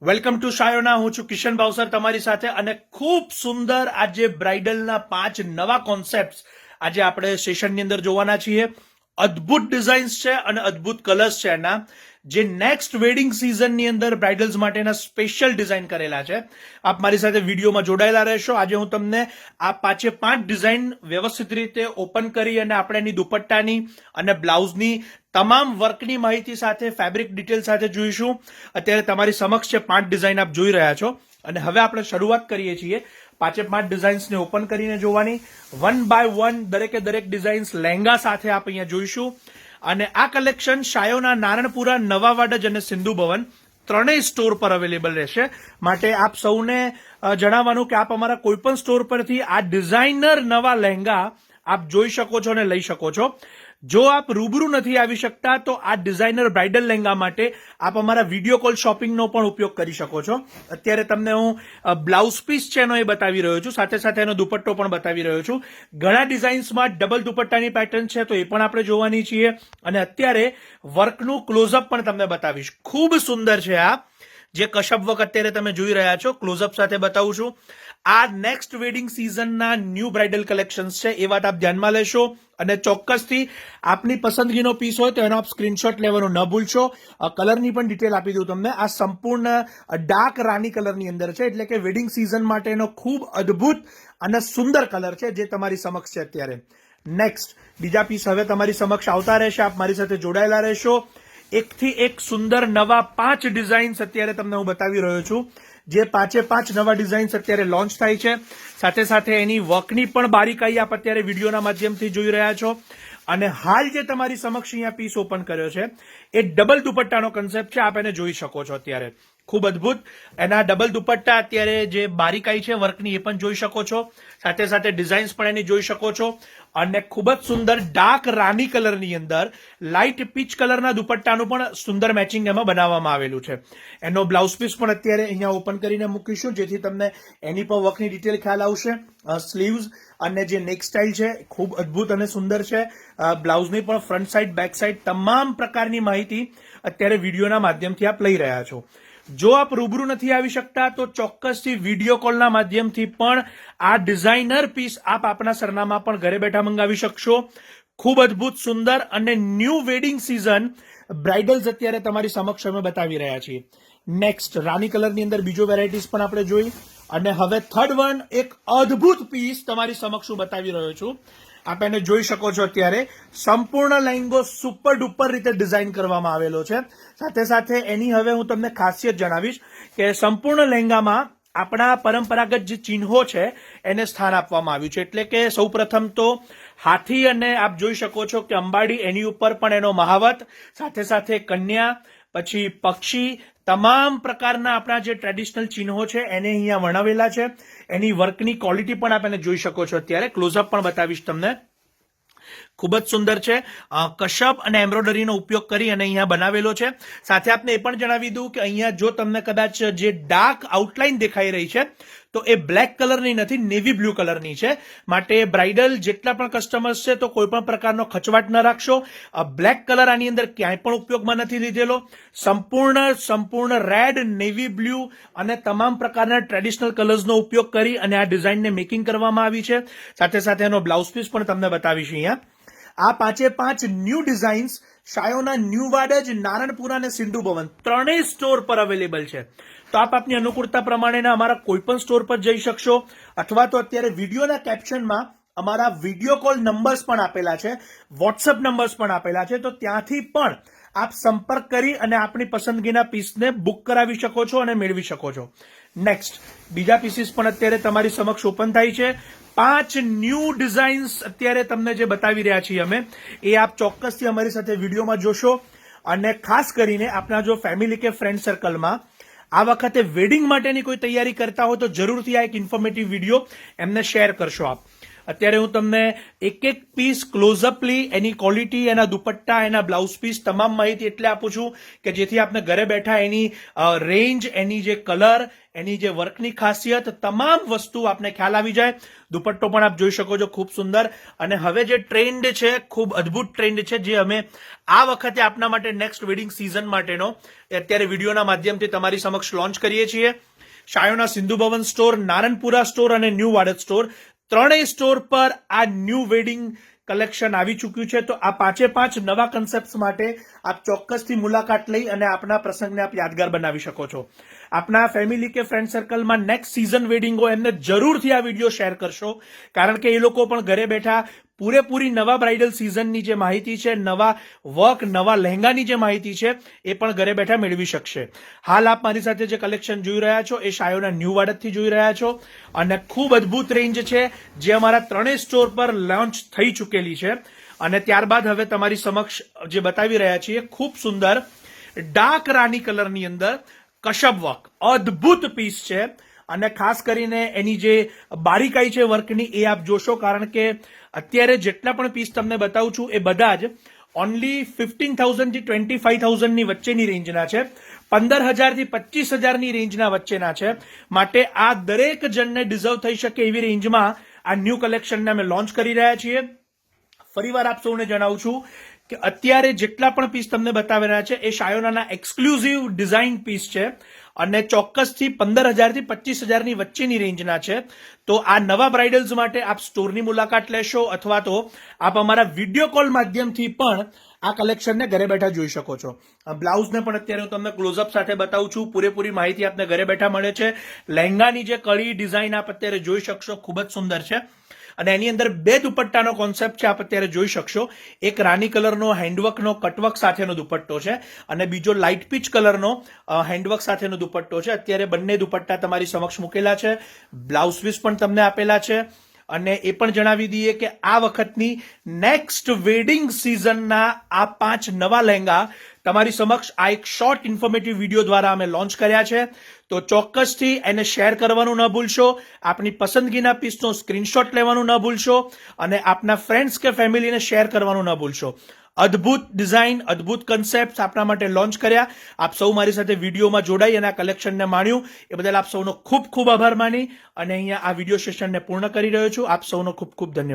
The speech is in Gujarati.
Welcome to Shayona. હું છું કિશન ભાવસર તમારી સાથે, અને ખૂબ સુંદર આજે બ્રાઇડલના 5 નવા કોન્સેપ્ટ આજે આપણે સેશનની અંદર જોવાના છીએ. અદ્ભુત ડિઝાઇન્સ છે અને અદ્ભુત કલર્સ છે એના, જે નેક્સ્ટ વેડિંગ સિઝનની અંદર બ્રાઇડલ્સ માટેના સ્પેશિયલ ડિઝાઇન કરેલા છે. આપ મારી સાથે વિડીયોમાં જોડાયેલા રહેશો. આજે હું તમને આ 5 ડિઝાઇન વ્યવસ્થિત રીતે ઓપન કરી અને આપણે એની દુપટ્ટાની અને બ્લાઉઝની તમામ વર્કની માહિતી સાથે, ફેબ્રિક ડિટેલ સાથે જોઈશું. અત્યારે તમારી સમક્ષ છે 5 ડિઝાઇન આપ જોઈ રહ્યા છો, અને હવે આપણે શરૂઆત કરીએ છીએ 5 ડિઝાઇન્સને ઓપન કરીને જોવાની. વન બાય વન દરેકે દરેક ડિઝાઇન્સ લહેંગા સાથે આપ અહીંયા જોઈશું. અને આ કલેક્શન શાયોના, નારણપુરા, નવાવાડજ અને સિંધુ ભવન ત્રણેય સ્ટોર પર અવેલેબલ રહેશે. માટે આપ સૌને જણાવવાનું કે આપ અમારા કોઈ પણ સ્ટોર પરથી આ ડિઝાઇનર નવા લહેંગા આપ જોઈ શકો છો અને લઈ શકો છો. જો આપ રૂબરૂ નથી આવી શકતા તો આ ડિઝાઇનર બ્રાઇડલ લહેંગા માટે આપ અમારા વિડીયો કોલ શોપિંગનો પણ ઉપયોગ કરી શકો છો. અત્યારે તમને હું બ્લાઉઝ પીસ છે એનો એ બતાવી રહ્યો છું, સાથે સાથે એનો દુપટ્ટો પણ બતાવી રહ્યો છું. ઘણા ડિઝાઇન્સમાં ડબલ દુપટ્ટાની પેટર્ન છે, તો એ પણ આપણે જોવાની છીએ. અને અત્યારે વર્કનું ક્લોઝઅપ પણ તમને બતાવીશ. ખૂબ સુંદર છે આ જે કશપ વર્ક અત્યારે તમે જોઈ રહ્યા છો. ક્લોઝઅપ સાથે બતાવું છું. આ નેક્સ્ટ વેડિંગ સિઝનના ન્યૂ બ્રાઇડલ કલેક્શન્સ છે, એ વાત આપ ધ્યાનમાં લેશો. અને ચોક્કસથી આપની પસંદગીનો પીસ હોય તો એનો આપ સ્ક્રીનશોટ લેવાનું ન ભૂલશો. કલરની પણ ડિટેલ આપી દઉં તમને. આ સંપૂર્ણ ડાર્ક રાની કલરની અંદર છે, એટલે કે વેડિંગ સિઝન માટેનો ખૂબ અદ્ભુત અને સુંદર કલર છે, જે તમારી સમક્ષ છે અત્યારે. નેક્સ્ટ બીજા પીસ હવે તમારી સમક્ષ આવતા રહેશે. આપ મારી સાથે જોડાયેલા રહેશો. એકથી એક સુંદર નવા 5 ડિઝાઇન્સ અત્યારે તમને હું બતાવી રહ્યો છું, જે 5 નવા ડિઝાઇન્સ અત્યારે લોન્ચ થાય છે. સાથે સાથે એની વર્કની પણ બારીકાઈ આપ અત્યારે વિડીયોના માધ્યમથી જોઈ રહ્યા છો. અને હાલ જે તમારી સમક્ષ અહીંયા પીસ ઓપન કર્યો છે એ ડબલ દુપટ્ટાનો કન્સેપ્ટ છે. આપ એને જોઈ શકો છો અત્યારે. ખૂબ અદ્ભુત એના ડબલ દુપટ્ટા, અત્યારે જે બારીકાઈ છે વર્કની એ પણ જોઈ શકો છો. સાથે સાથે ડિઝાઇન્સ પણ એની જોઈ શકો છો. અને ખૂબ જ સુંદર ડાર્ક રાની કલરની અંદર લાઇટ પીચ કલરના દુપટ્ટાનું પણ સુંદર મેચિંગ એમાં બનાવવામાં આવેલું છે. એનો બ્લાઉઝ પીસ પણ અત્યારે અહીંયા ઓપન કરીને મૂકીશું, જેથી તમને એની પણ વર્કની ડિટેલ ખ્યાલ આવશે. સ્લીવ્સ અને જે નેક સ્ટાઇલ છે ખૂબ અદ્ભુત અને સુંદર છે. બ્લાઉઝની પણ ફ્રન્ટ સાઇડ, બેક સાઇડ તમામ પ્રકારની માહિતી અત્યારે વિડીયોના માધ્યમથી આપ લઈ રહ્યા છો. જો આપ રૂબરૂ નથી આવી શકતા તો ચોક્કસથી વિડીયો કોલના માધ્યમથી પણ આ ડિઝાઇનર પીસ આપ આપના સરનામા પણ ઘરે બેઠા મંગાવી શકશો. ખૂબ અદ્ભુત, સુંદર અને ન્યૂ વેડિંગ સિઝન બ્રાઇડલ્સ અત્યારે તમારી સમક્ષ અમે બતાવી રહ્યા છીએ. નેક્સ્ટ રાની કલરની અંદર બીજો વેરાયટીઝ પણ આપણે જોઈ. અને હવે થર્ડ વન એક અદ્ભુત પીસ તમારી સમક્ષ હું બતાવી રહ્યો છું. આપ એને જોઈ શકો છો. અત્યારે સંપૂર્ણ લહેંગો સુપર ડુપર રીતે ડિઝાઇન કરવામાં આવેલો છે. સાથે સાથે એની હવે હું તમને ખાસિયત જણાવીશ કે સંપૂર્ણ લહેંગામાં આપણા પરંપરાગત જે ચિહ્નો છે એને સ્થાન આપવામાં આવ્યું છે. એટલે કે સૌ પ્રથમ તો હાથી, અને આપ જોઈ શકો છો કે અંબાડી, એની ઉપર પણ એનો મહાવત, સાથે સાથે કન્યા, પછી પક્ષી, તમામ પ્રકારના આપણા જે ટ્રેડિશનલ ચિહ્નો છે એને અહીંયા વર્ણવેલા છે. એની વર્કની ક્વોલિટી પણ આપ એને જોઈ શકો છો. અત્યારે ક્લોઝઅપ પણ બતાવીશ તમને. ખૂબ જ સુંદર છે. કશપ અને એમ્બ્રોઇડરીનો ઉપયોગ કરી અને અહીંયા બનાવેલો છે. સાથે આપને એ પણ જણાવી દઉં કે અહીંયા જો તમને કદાચ જે ડાર્ક આઉટલાઇન દેખાઈ રહી છે તો એ બ્લેક કલરની નથી, નેવી બ્લુ કલરની છે. માટે બ્રાઇડલ જેટલા પણ કસ્ટમર્સ છે તો કોઈ પણ પ્રકારનો ખચવાટ ન રાખશો. બ્લેક કલર આની અંદર ક્યાંય પણ ઉપયોગમાં નથી લીધેલો. સંપૂર્ણ રેડ, નેવી બ્લુ અને તમામ પ્રકારના ટ્રેડિશનલ કલર્સનો ઉપયોગ કરી અને આ ડિઝાઇનને મેકિંગ કરવામાં આવી છે. સાથે સાથે એનો બ્લાઉઝ પીસ પણ તમને બતાવીશ અહીંયા. આ 5 ન્યૂ ડિઝાઇન્સ શાયોના, ન્યૂવાડજ, નારણપુરા અને સિંધુ ભવન ત્રણેય સ્ટોર પર અવેલેબલ છે. તો આપ આપની અનુકૂળતા પ્રમાણેના અમારા કોઈ પણ સ્ટોર પર જઈ શકશો, અથવા તો અત્યારે વિડીયોના કેપ્શનમાં અમારા વિડીયો કોલ નંબર્સ પણ આપેલા છે, વોટ્સઅપ નંબર્સ પણ આપેલા છે. તો ત્યાંથી પણ આપ સંપર્ક કરી અને આપની પસંદગીના પીસને બુક કરાવી શકો છો અને મેળવી શકો છો. નેક્સ્ટ બીજા પીસીસ પણ અત્યારે તમારી સમક્ષ ઓપન થાય છે. 5 ન્યૂ ડિઝાઇન્સ અત્યારે તમને જે બતાવી રહ્યા છીએ અમે, એ આપ ચોક્કસથી અમારી સાથે વિડીયોમાં જોશો. અને ખાસ કરીને આપના જો ફેમિલી કે ફ્રેન્ડ સર્કલમાં આ વખતે વેડિંગ માટેની કોઈ તૈયારી કરતા હોય તો જરૂરથી આ એક ઇન્ફોર્મેટિવ વિડીયો એમને શેર કરશો આપ. અત્યારે હું તમને એક એક પીસ ક્લોઝઅપલી એની ક્વોલિટી, એના દુપટ્ટા, એના બ્લાઉઝ પીસ તમામ માહિતી એટલે આપું છું કે જેથી આપને ઘરે બેઠા એની રેન્જ, એની જે કલર, એની જે વર્કની ખાસિયત, તમામ વસ્તુ આપને ખ્યાલ આવી જાય. દુપટ્ટો પણ આપ જોઈ શકો છો, ખૂબ સુંદર. અને હવે જે ટ્રેન્ડ છે, ખૂબ અદ્ભુત ટ્રેન્ડ છે, જે અમે આ વખતે આપના માટે નેક્સ્ટ વેડિંગ સિઝન માટેનો અત્યારે વિડીયોના માધ્યમથી તમારી સમક્ષ લોન્ચ કરીએ છીએ. શાયોના સિંધુ ભવન સ્ટોર, નારણપુરા સ્ટોર અને ન્યૂ વાડજ સ્ટોર, ત્રણેય સ્ટોર પર આ ન્યૂ વેડિંગ કલેક્શન આવી ચૂક્યું છે. તો આ પાંચે પાંચ નવા કન્સેપ્ટ માટે આપ ચોક્કસથી મુલાકાત લઈ અને આપના પ્રસંગને આપ યાદગાર બનાવી શકો છો. આપના ફેમિલી કે ફ્રેન્ડ સર્કલમાં નેક્સ્ટ સિઝન વેડિંગ હોય એમને જરૂરથી આ વિડીયો શેર કરશો, કારણ કે એ લોકો પણ ઘરે બેઠા પૂરેપૂરી નવા બ્રાઇડલ સિઝનની જે માહિતી છે, નવા વર્ક, નવા લહેંગાની જે માહિતી છે, એ પણ ઘરે બેઠા મેળવી શકશે. હાલ આપ મારી સાથે જે કલેક્શન જોઈ રહ્યા છો એ શાયોના ન્યૂ વાડજથી જોઈ રહ્યા છો અને ખૂબ અદ્ભુત રેન્જ છે જે અમારા ત્રણેય સ્ટોર પર લોન્ચ થઈ ચૂકેલી છે. અને ત્યારબાદ હવે તમારી સમક્ષ જે બતાવી રહ્યા છીએ ખૂબ સુંદર ડાર્ક રાની કલરની અંદર કશબ વર્ક, અદ્ભુત પીસ છે. અને ખાસ કરીને એની જે બારીકાઈ છે વર્કની એ આપ જોશો, કારણ કે અત્યારે જેટલા પણ પીસ તમને બતાવું છું એ બધા જ ઓનલી 15,000 થી 25,000 ની વચ્ચેની રેન્જના છે, 15,000 થી 25,000 ની રેન્જના વચ્ચેના છે. માટે આ દરેક જણને ડિઝર્વ થઈ શકે એવી રેન્જમાં આ ન્યૂ કલેક્શનને અમે લોન્ચ કરી રહ્યા છીએ. ફરીવાર આપ સૌને જણાવું છું કે અત્યારે જેટલા પણ પીસ તમને બતાવી રહ્યા છે એ શાયોનાના એક્સક્લુઝિવ ડિઝાઇન પીસ છે અને ચોક્કસથી 15,000 થી 25,000 ની વચ્ચેની રેન્જના છે. તો આ નવા બ્રાઇડલ્સ માટે આપ સ્ટોરની મુલાકાત લેશો અથવા તો આપ અમારા વિડીયો કોલ માધ્યમથી પણ આ કલેક્શનને ઘરે બેઠા જોઈ શકો છો. બ્લાઉઝને પણ અત્યારે હું તમને ક્લોઝઅપ સાથે બતાવું છું. પૂરેપૂરી માહિતી આપને ઘરે બેઠા મળે છે. લહેંગાની જે કળી ડિઝાઇન આપ અત્યારે જોઈ શકશો, ખૂબ જ સુંદર છે. અને એની અંદર બે દુપટ્ટાનો કોન્સેપ્ટ છે, આપ અત્યારે જોઈ શકશો. એક રાની કલરનો હેન્ડવર્કનો કટવર્ક સાથેનો દુપટ્ટો છે અને બીજો લાઇટ પીચ કલરનો હેન્ડવર્ક સાથેનો દુપટ્ટો છે. અત્યારે બંને દુપટ્ટા તમારી સમક્ષ મૂકેલા છે. બ્લાઉઝ પીસ પણ તમને આપેલા છે. અને એ પણ જણાવી દઈએ કે આ વખતની નેક્સ્ટ વેડિંગ સિઝનના આ 5 નવા લહેંગા તમારી સમક્ષ આ એક શોર્ટ ઇન્ફોર્મેટિવ વિડીયો દ્વારા અમે લોન્ચ કર્યા છે. તો ચોક્કસથી એને શેર કરવાનું ન ભૂલશો, આપની પસંદગીના પીસનો સ્ક્રીનશોટ લેવાનું ન ભૂલશો અને આપના ફ્રેન્ડ્સ કે ફેમિલીને શેર કરવાનું ન ભૂલશો. અદ્ભુત ડિઝાઇન, અદ્ભુત કન્સેપ્ટ આપણા માટે લોન્ચ કર્યા. આપ સૌ મારી સાથે વિડીયોમાં જોડાઈ અને આ કલેક્શનને માણ્યું એ બદલ આપ સૌનો ખૂબ ખૂબ આભાર માની અને અહીંયા આ વિડીયો સેશનને પૂર્ણ કરી રહ્યો છું. આપ સૌનો ખૂબ ખૂબ ધન્યવાદ.